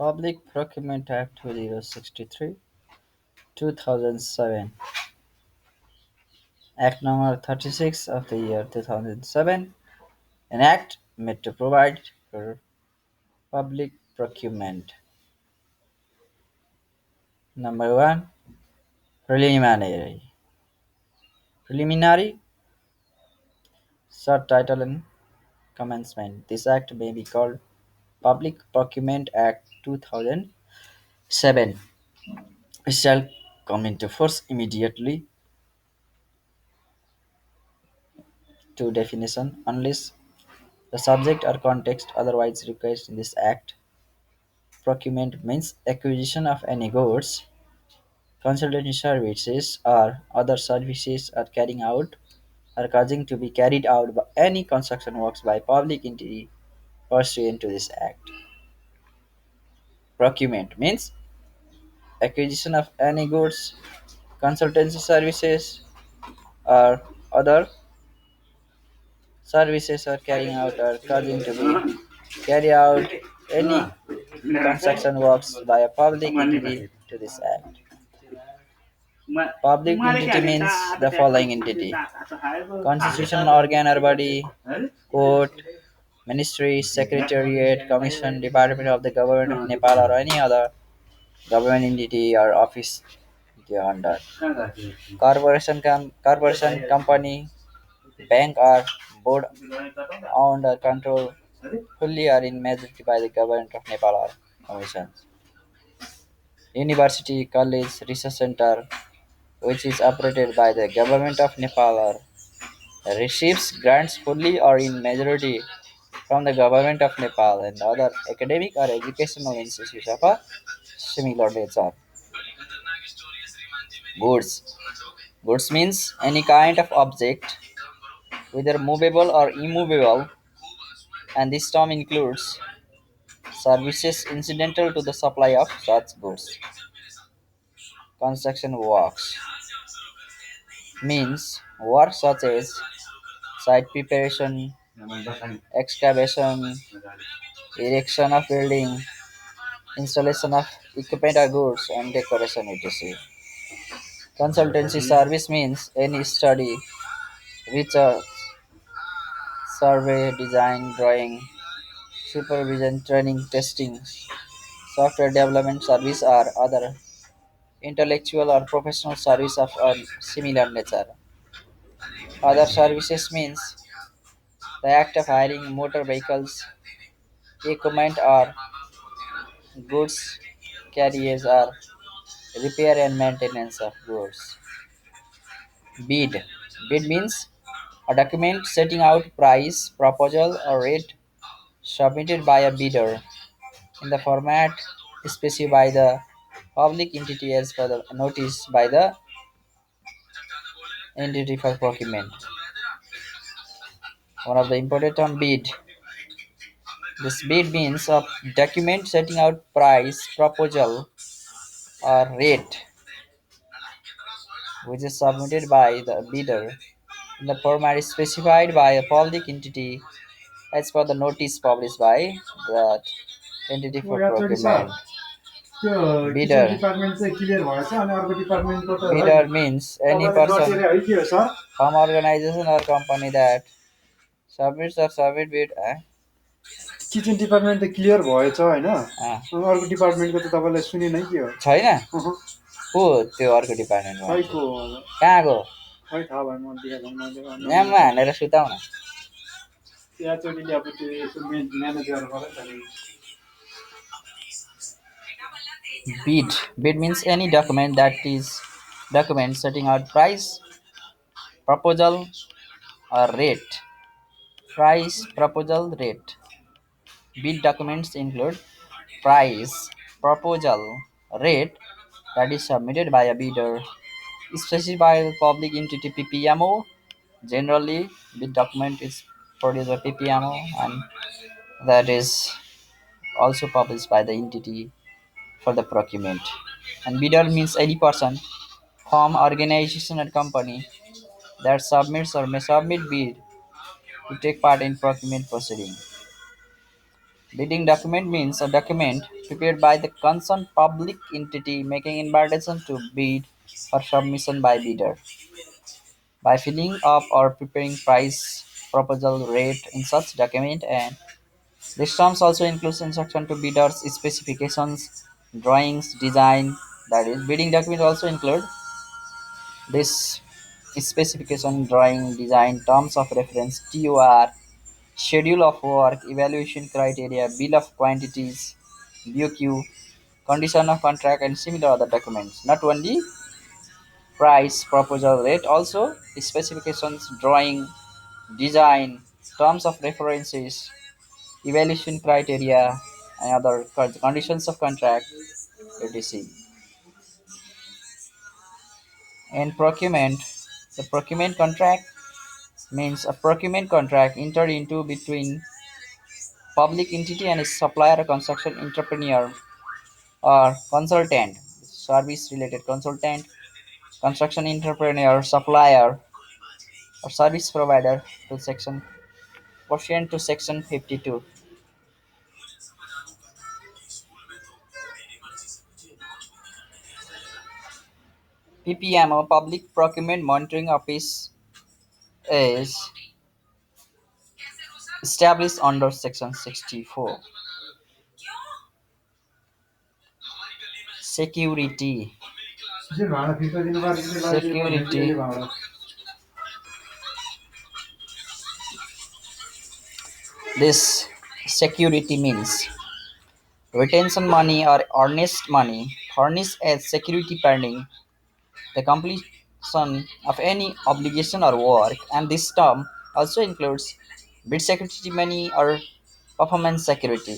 Public Procurement Act 2063, 2007, Act number 36 of the year 2007, an act made to provide for public procurement. Number 1. Preliminary. Preliminary, subtitle and commencement. This act may be called Public Procurement Act 2007. It shall come into force immediately to definition unless the subject or context otherwise requires in this act. Procurement means acquisition of any goods, consultancy services, or other services are carrying out or causing to be carried out by any construction works by public entity pursuant to this act. Procurement means acquisition of any goods, consultancy services, or other services are carrying out or causing to be carry out any construction works by a public entity to this act. Public entity means the following entity: constitutional organ or body, court, ministry, secretariat, commission, department of the government of Nepal or any other government entity or office they are under. Corporation, company, bank or board owned or controlled fully or in majority by the government of Nepal or commissions. University, college, research center, which is operated by the government of Nepal or receives grants fully or in majority from the government of Nepal and other academic or educational institutes of a similar nature. Goods. Goods means any kind of object, whether movable or immovable, and this term includes services incidental to the supply of such goods. Construction works means work such as site preparation, excavation, erection of building, installation of equipment or goods, and decoration etc. Consultancy service means any study, research, survey, design, drawing, supervision, training, testing, software development service, or other intellectual or professional service of a similar nature. Other services means the act of hiring motor vehicles, equipment, or goods carriers, or repair and maintenance of goods. Bid. Bid means a document setting out price, proposal, or rate submitted by a bidder in the format specified by the public entity as per the notice by the entity for procurement. One of the important term bid. This bid means a document setting out price, proposal, or rate which is submitted by the bidder in the format specified by a public entity as per the notice published by that entity for procurement. त्यो kitchen Bidder. Department चाहिँ clear भएछ अनि अर्को डिपार्टमेन्टको त है Bidder means any तपाईँले person, नटेर्यो है के हो sir firm, organization, or company that submits or submit bid. Kitchen department त क्लियर भएछ होइन अँ, अनि अर्को डिपार्टमेन्टको त तपाईँलाई सुनेन है के हो छैन अहँ, को त्यो अर्को डिपार्टमेन्टमा खै मान्छे को हो अब कहाँको खै थाहा भएन म देखाएको मैले ल्याम्मा हानेर सुताउ न त्यहाँचोटि अब त्यो यसो म्यानेजरबाट त bid means any document setting out price, proposal, or rate. Price, proposal, rate. Bid documents include price, proposal, rate that is submitted by a bidder, especially by the public entity PPMO. Generally, bid document is produced by PPMO and that is also published by the entity for the procurement. And bidder means any person, firm, organization, or company that submits or may submit bid to take part in procurement proceeding. Bidding document means a document prepared by the concerned public entity making invitation to bid for submission by bidder. By filling up or preparing price proposal rate in such document, and these terms also includes instruction to bidders specifications, drawings, design. That is, bidding document also include this specification, drawing, design, terms of reference, TOR, schedule of work, evaluation criteria, bill of quantities, BOQ, condition of contract, and similar other documents. Not only price proposal rate, also specifications, drawing, design, terms of references, evaluation criteria, and other conditions of contract, etc. In procurement, the procurement contract means a procurement contract entered into between public entity and a supplier, construction entrepreneur, or consultant, service related consultant, construction entrepreneur, supplier, or service provider to section pursuant to section 52. PPMO, Public Procurement Monitoring Office, is established under section 64. Security. Security. This security means retention money or earnest money furnished as security pending the completion of any obligation or work, and this term also includes bid security money or performance security,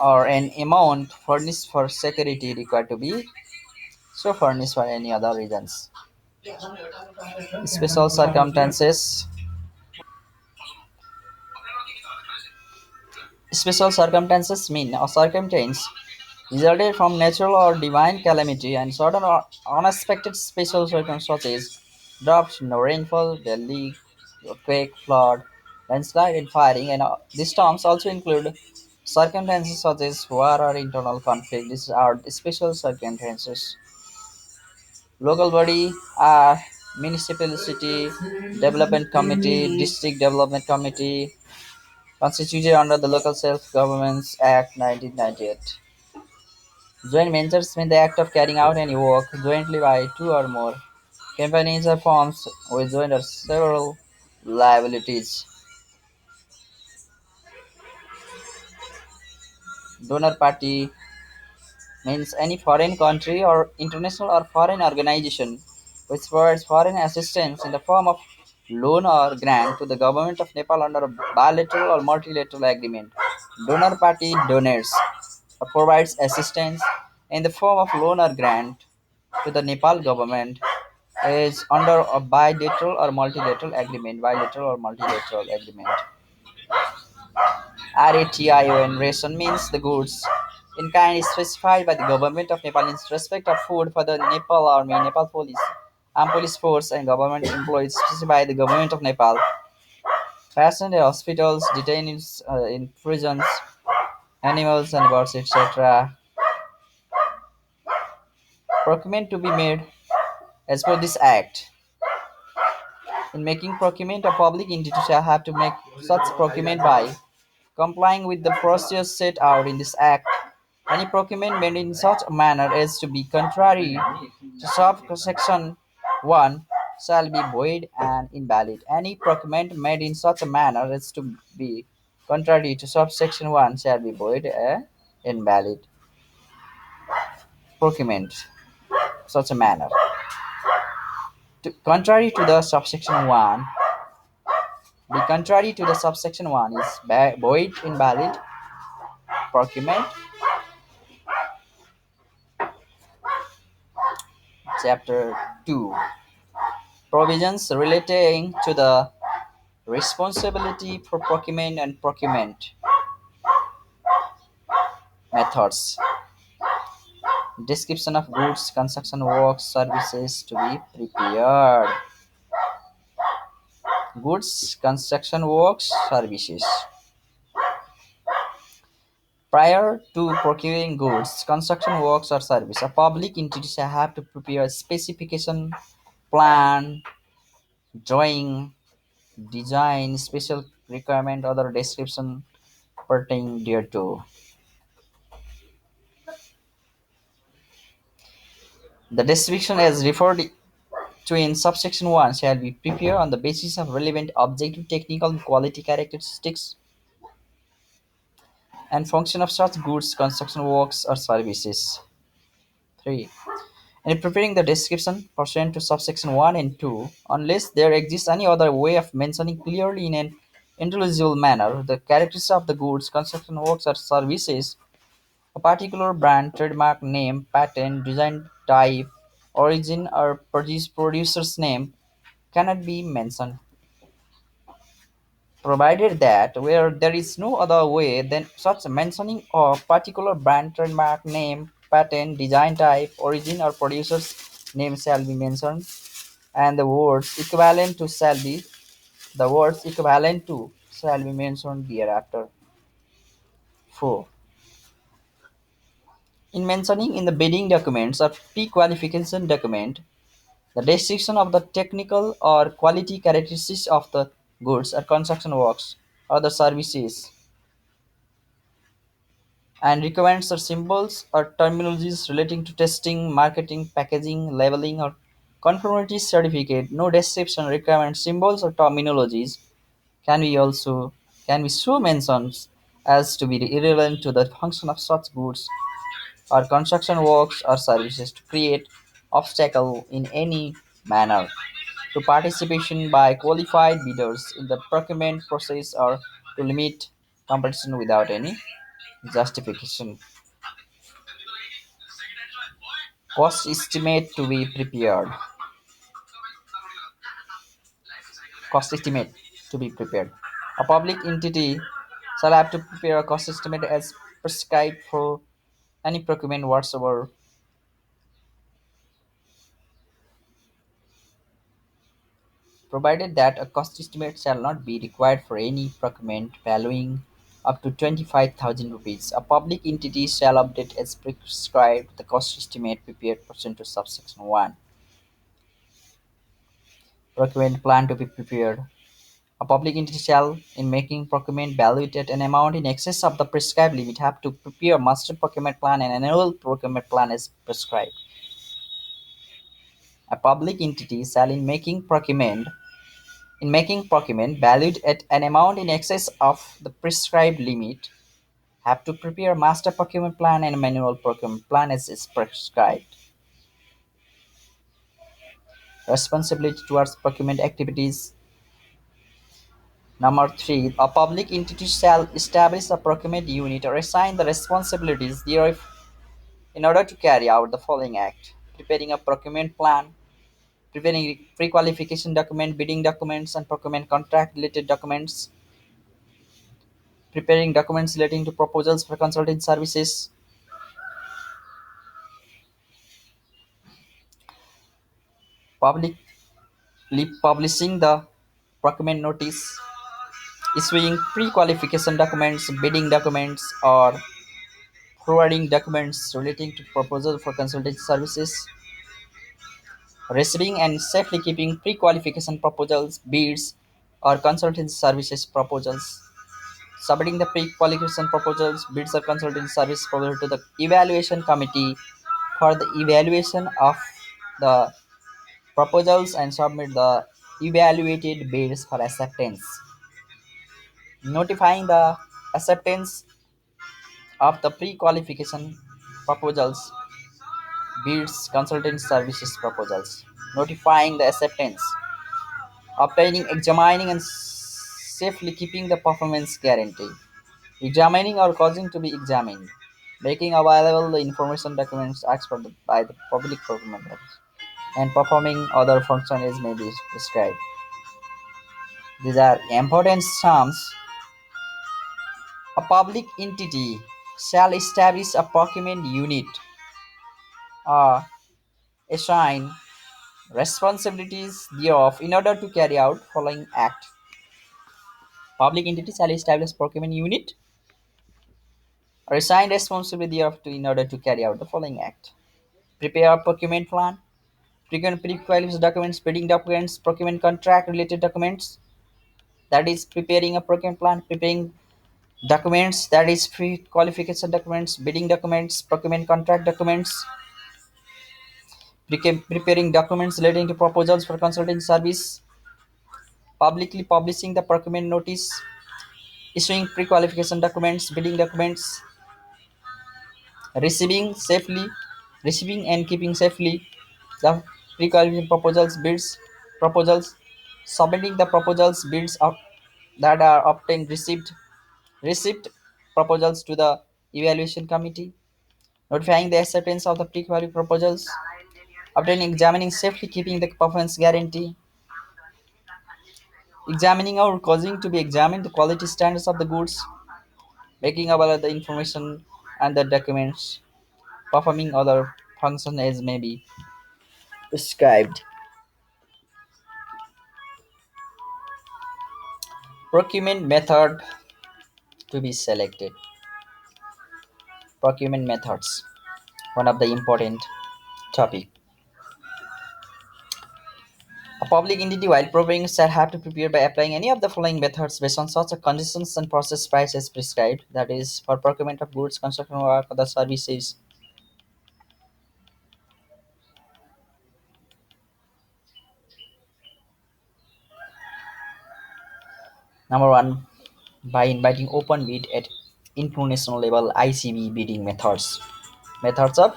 or an amount furnished for security required to be so furnished for any other reasons. Special circumstances. Special circumstances mean a circumstance resulted from natural or divine calamity and sudden or unexpected special circumstances, drought, no rainfall, deluge, quake, flood, landslide, and firing. And these terms also include circumstances such as war or internal conflict. These are special circumstances. Local body are municipality, development committee, district development committee, constituted under the Local Self-Governments Act 1998. Joint ventures mean the act of carrying out any work jointly by two or more companies or firms with joint or several liabilities. Donor party means any foreign country or international or foreign organization which provides foreign assistance in the form of loan or grant to the government of Nepal under a bilateral or multilateral agreement. Donor party donates or provides assistance in the form of loan or grant to the Nepal government is under a bilateral or multilateral agreement. Bilateral or multilateral agreement. RATION ration means the goods in kind is specified by the government of Nepal in respect of food for the Nepal Army, Nepal Police, Armed Police Force, and government employees specified by the government of Nepal. Patients in hospitals, detainees in prisons, animals and birds, etc. Procurement to be made as per this act. In making procurement, a public entity shall have to make such procurement by complying with the procedures set out in this act. Any procurement made in such a manner as to be contrary to subsection 1 shall be void and invalid. Any procurement made in such a manner as to be contrary to subsection 1 shall be void and invalid. Procurement, such a manner. Contrary to the subsection 1, the contrary to the subsection 1 is void, invalid. Procurement. Chapter 2. Provisions relating to the responsibility for procurement and procurement methods. Description of goods, construction works, services to be prepared. Goods, construction works, services. Prior to procuring goods, construction works, or service, a public entity shall have to prepare a specification, plan, drawing, design, special requirement, other description pertaining thereto. The description as referred to in subsection 1 shall be prepared on the basis of relevant objective technical and quality characteristics and function of such goods, construction works, or services. 3. In preparing the description pursuant to subsection 1 and 2, unless there exists any other way of mentioning clearly in an intelligible manner the characteristics of the goods, construction works, or services, a particular brand, trademark, name, patent, design type, origin, or producer's name cannot be mentioned, provided that where there is no other way then such mentioning of particular brand, trademark, name, patent, design type, origin, or producer's name shall be mentioned, and the words equivalent to shall be mentioned thereafter. 4. In mentioning in the bidding documents or pre-qualification document the description of the technical or quality characteristics of the goods or construction works or the services and recommends or symbols or terminologies relating to testing, marketing, packaging, labeling, or conformity certificate. No description, requirements, symbols, or terminologies can be also can be so mentioned as to be irrelevant to the function of such goods or construction works or services to create obstacle in any manner to participation by qualified bidders in the procurement process or to limit competition without any justification. Cost estimate to be prepared. Cost estimate to be prepared. A public entity shall have to prepare a cost estimate as prescribed for any procurement whatsoever, provided that a cost estimate shall not be required for any procurement valuing up to 25,000 rupees. A public entity shall update as prescribed the cost estimate prepared pursuant to subsection 1. Procurement plan to be prepared. A public entity shall, in making procurement valued at an amount in excess of the prescribed limit, have to prepare a master procurement plan and an annual procurement plan as prescribed. A public entity shall, in making procurement valued at an amount in excess of the prescribed limit, have to prepare a master procurement plan and a manual procurement plan as is prescribed. Responsibility towards procurement activities. Number 3. A public entity shall establish a procurement unit or assign the responsibilities thereof in order to carry out the following act: preparing a procurement plan, preparing pre-qualification document, bidding documents, and procurement contract related documents, preparing documents relating to proposals for consulting services, publicly publishing the procurement notice, issuing pre-qualification documents, bidding documents, or forwarding documents relating to proposal for consulting services, receiving and safely keeping pre-qualification proposals, bids, or consulting services proposals, submitting the pre-qualification proposals, bids, or consulting service proposal to the evaluation committee for the evaluation of the proposals and submit the evaluated bids for acceptance, notifying the acceptance of the pre-qualification proposals, bids, consultant services proposals, notifying the acceptance, obtaining, examining, and safely keeping the performance guarantee, examining or causing to be examined, making available the information documents asked for by the public procurement office, and performing other functions as may be prescribed. These are important terms. A public entity shall establish a procurement unit or assign Responsibilities thereof in order to carry out following act. Public entity shall establish procurement unit or assign responsibility thereof to in order to carry out the following act. Prepare a procurement plan, procurement pre-qualification documents, bidding documents, procurement contract related documents, that is preparing a procurement plan, preparing documents, that is pre-qualification documents, bidding documents, procurement contract documents, preparing documents relating to proposals for consulting service, publicly publishing the procurement notice, issuing pre-qualification documents, bidding documents, receiving safely, receiving and keeping safely the pre-qualification proposals, bids, proposals, submitting the proposals, bids of, that are obtained, received proposals to the evaluation committee, notifying the acceptance of the pre-qualified proposals, obtaining, examining safely, keeping the performance guarantee, examining or causing to be examined the quality standards of the goods, making available the information and the documents, performing other functions as may be prescribed. Procurement method to be selected. Procurement methods, one of the important topic. A public entity while preparing shall have to prepare by applying any of the following methods based on such a conditions and process prices prescribed. That is for procurement of goods, construction work, other services. Number one, by inviting open bid at international level ICB bidding methods. Methods of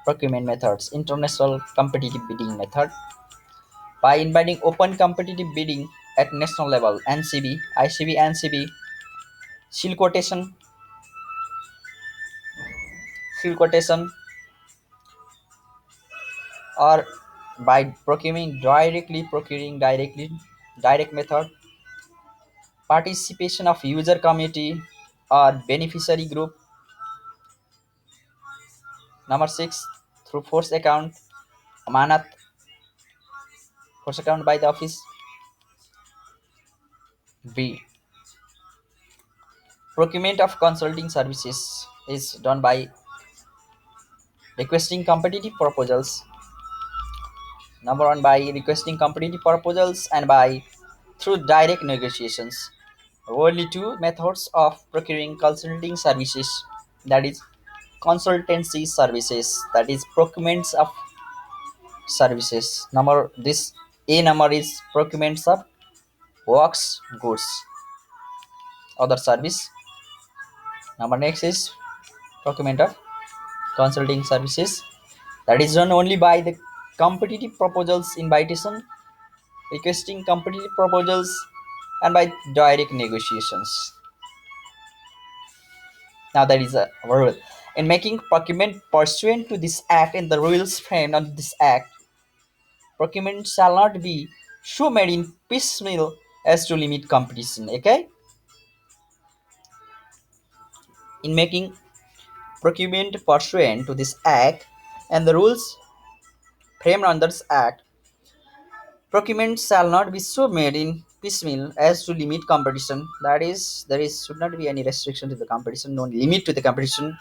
procurement methods. International competitive bidding method. By inviting open competitive bidding at national level NCB, ICB, NCB, seal quotation, seal quotation, or by procuring directly, direct method, participation of user community or beneficiary group. Number six, through force account, amanat, force account by the office. B, procurement of consulting services is done by requesting competitive proposals. Number one, by requesting competitive proposals and by through direct negotiations. Only two methods of procuring consulting services, that is consultancy services, that is procurements of services. Number this A number is procurements of works, goods, other service. Number next is procurement of consulting services, that is done only by the competitive proposals invitation, requesting competitive proposals, and by direct negotiations. Now that is a rule. In making procurement pursuant to this act and the rules framed under this act, procurement shall not be so made in piecemeal as to limit competition. Okay? In making procurement pursuant to this act and the rules framed under this act, procurement shall not be so made in piecemeal as to limit competition. That is, there is should not be any restriction to the competition, no limit to the competition.